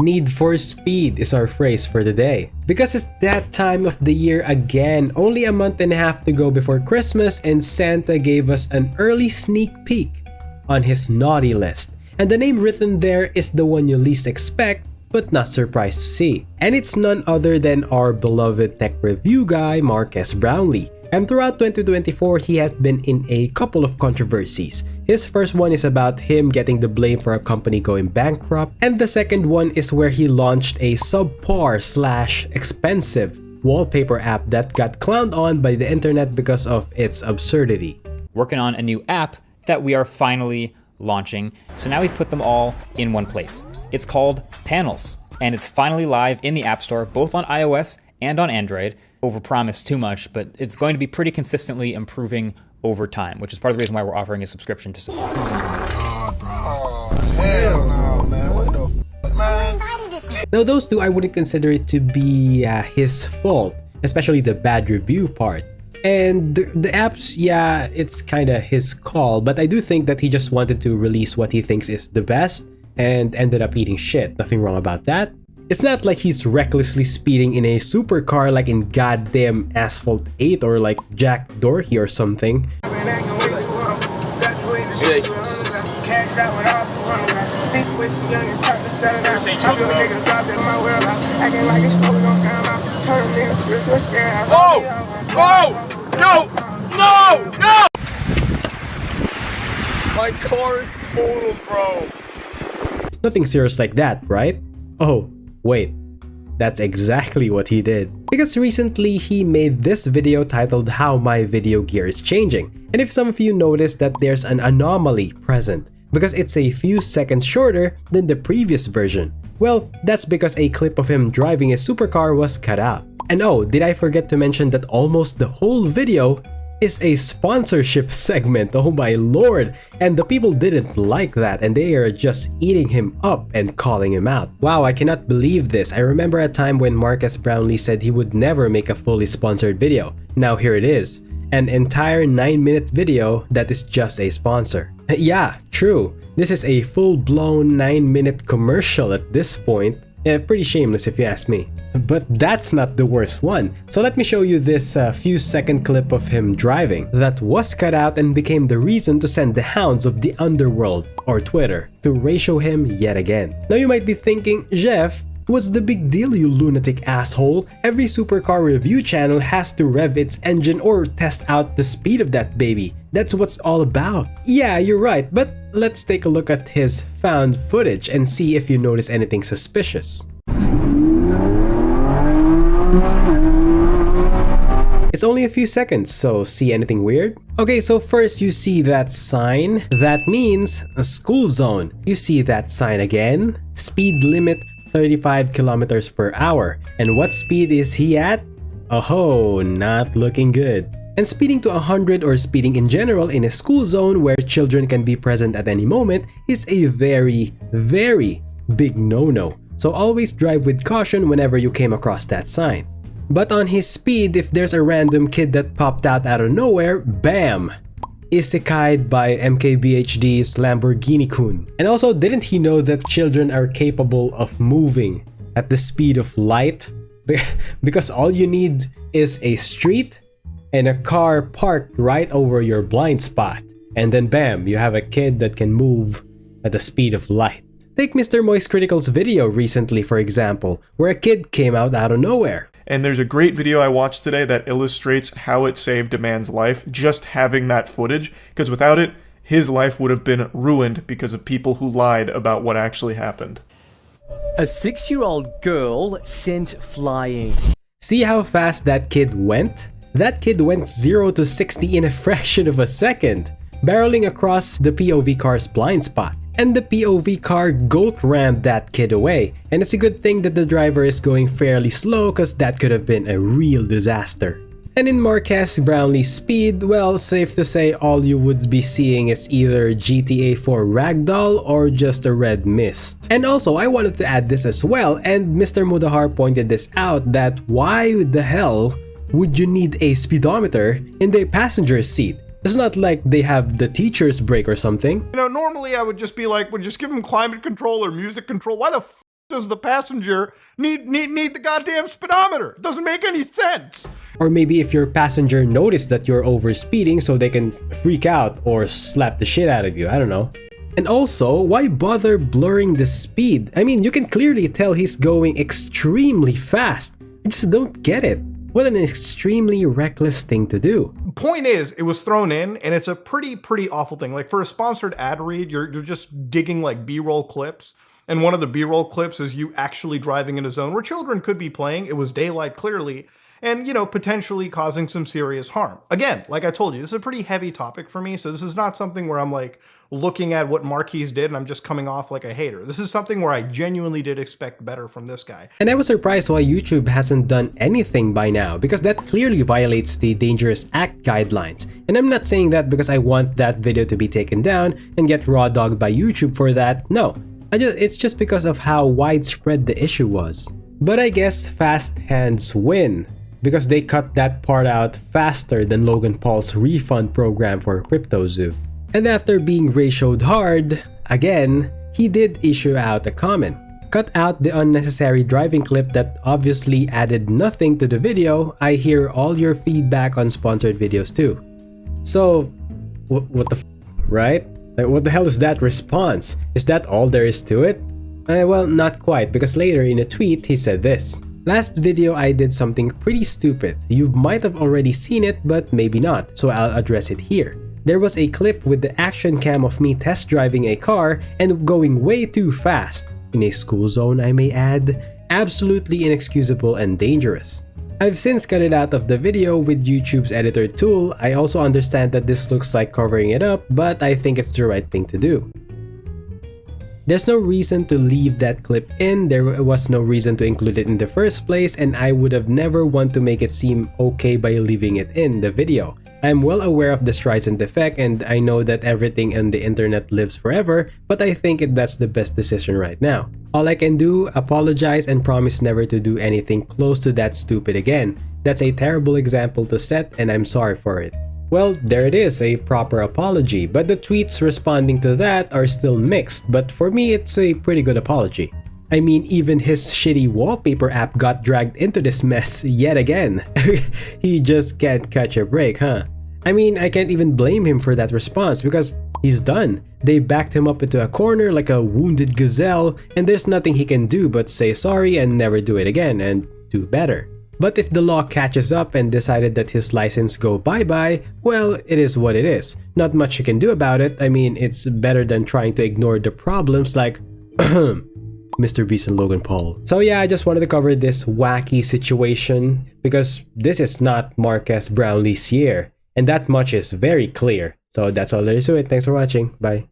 Need for Speed is our phrase for today. Because it's that time of the year again, only a month and a half to go before Christmas, and Santa gave us an early sneak peek on his naughty list. And the name written there is the one you least expect, but not surprised to see. And it's none other than our beloved tech review guy, Marques Brownlee. And throughout 2024, he has been in a couple of controversies. His first one is about him getting the blame for a company going bankrupt, and the second one is where he launched a subpar/expensive wallpaper app that got clowned on by the internet because of its absurdity. Working on a new app that we are finally launching, so now we've put them all in one place. It's called Panels, and it's finally live in the App Store, both on iOS and on Android. Overpromised too much, but it's going to be pretty consistently improving over time, which is part of the reason why we're offering a subscription to support. Now those two, I wouldn't consider it to be his fault, especially the bad review part. And the apps, yeah, it's kinda his call, but I do think that he just wanted to release what he thinks is the best and ended up eating shit. Nothing wrong about that. It's not like he's recklessly speeding in a supercar like in goddamn Asphalt 8 or like Jack Dorsey or something. Oh! Oh! No! No! No! My car is totaled, bro. Nothing serious like that, right? Oh, wait. That's exactly what he did. Because recently he made this video titled How My Video Gear is Changing. And if some of you noticed that there's an anomaly present, because it's a few seconds shorter than the previous version. Well, that's because a clip of him driving a supercar was cut out. And oh, did I forget to mention that almost the whole video is a sponsorship segment, oh my lord, and the people didn't like that and they are just eating him up and calling him out. Wow, I cannot believe this. I remember a time when Marques Brownlee said he would never make a fully sponsored video. Now here it is, an entire 9-minute video that is just a sponsor. Yeah, true. This is a full-blown 9-minute commercial at this point. Yeah, pretty shameless if you ask me. But that's not the worst one. So let me show you this few second clip of him driving that was cut out and became the reason to send the hounds of the underworld, or Twitter, to ratio him yet again. Now you might be thinking, Jeff, what's the big deal, you lunatic asshole? Every supercar review channel has to rev its engine or test out the speed of that baby. That's what's all about. Yeah, you're right, but let's take a look at his found footage and see if you notice anything suspicious. It's only a few seconds, so see anything weird? Okay, so first you see that sign. That means a school zone. You see that sign again. Speed limit 35 kilometers per hour. And what speed is he at? Oh, not looking good. And speeding to 100 or speeding in general in a school zone where children can be present at any moment is a very, very big no-no. So always drive with caution whenever you came across that sign. But on his speed, if there's a random kid that popped out of nowhere, bam! Isekai'd by MKBHD's Lamborghini-kun. And also, didn't he know that children are capable of moving at the speed of light? Because all you need is a street and a car parked right over your blind spot. And then bam, you have a kid that can move at the speed of light. Take Mr. Moist Critical's video recently, for example, where a kid came out of nowhere. And there's a great video I watched today that illustrates how it saved a man's life, just having that footage, because without it, his life would have been ruined because of people who lied about what actually happened. A 6-year-old girl sent flying. See how fast that kid went? That kid went 0 to 60 in a fraction of a second, barreling across the POV car's blind spot. And the POV car goat-rammed that kid away. And it's a good thing that the driver is going fairly slow, cause that could have been a real disaster. And in Marques Brownlee's speed, well, safe to say all you would be seeing is either GTA 4 ragdoll or just a red mist. And also, I wanted to add this as well, and Mr. Mudahar pointed this out, that why the hell would you need a speedometer in the passenger seat? It's not like they have the teacher's break or something. You know, normally I would just be like, would just give him climate control or music control. Why the f does the passenger need the goddamn speedometer? It doesn't make any sense. Or maybe if your passenger noticed that you're over speeding so they can freak out or slap the shit out of you, I don't know. And also, why bother blurring the speed? I mean, you can clearly tell he's going extremely fast. I just don't get it. What an extremely reckless thing to do. Point is, it was thrown in, and it's a pretty awful thing. Like, for a sponsored ad read, you're just digging like B-roll clips, and one of the B-roll clips is you actually driving in a zone where children could be playing. It was daylight clearly, and, you know, potentially causing some serious harm. Again, like I told you, this is a pretty heavy topic for me, so this is not something where I'm like looking at what Marques did and I'm just coming off like a hater. This is something where I genuinely did expect better from this guy. And I was surprised why YouTube hasn't done anything by now, because that clearly violates the Dangerous Act guidelines. And I'm not saying that because I want that video to be taken down and get raw dogged by YouTube for that. No, it's just because of how widespread the issue was. But I guess fast hands win, because they cut that part out faster than Logan Paul's refund program for CryptoZoo. And after being ratioed hard, again, he did issue out a comment. Cut out the unnecessary driving clip that obviously added nothing to the video. I hear all your feedback on sponsored videos too. So, what the f, right? Like, what the hell is that response? Is that all there is to it? Well, not quite, because later in a tweet he said this. Last video I did something pretty stupid. You might have already seen it, but maybe not, so I'll address it here. There was a clip with the action cam of me test driving a car and going way too fast. In a school zone, I may add. Absolutely inexcusable and dangerous. I've since cut it out of the video with YouTube's editor tool. I also understand that this looks like covering it up, but I think it's the right thing to do. There's no reason to leave that clip in, there was no reason to include it in the first place, and I would have never want to make it seem okay by leaving it in the video. I'm well aware of the Streisand effect, and I know that everything on the internet lives forever, but I think that's the best decision right now. All I can do, apologize and promise never to do anything close to that stupid again. That's a terrible example to set, and I'm sorry for it. Well, there it is, a proper apology, but the tweets responding to that are still mixed, but for me it's a pretty good apology. I mean, even his shitty wallpaper app got dragged into this mess yet again. He just can't catch a break, huh? I mean, I can't even blame him for that response because he's done. They backed him up into a corner like a wounded gazelle, and there's nothing he can do but say sorry and never do it again and do better. But if the law catches up and decided that his license go bye-bye, well, it is what it is. Not much you can do about it. I mean, it's better than trying to ignore the problems like Mr. Beast and Logan Paul. So yeah, I just wanted to cover this wacky situation because this is not Marques Brownlee's year, and that much is very clear. So that's all there is to it. Thanks for watching. Bye.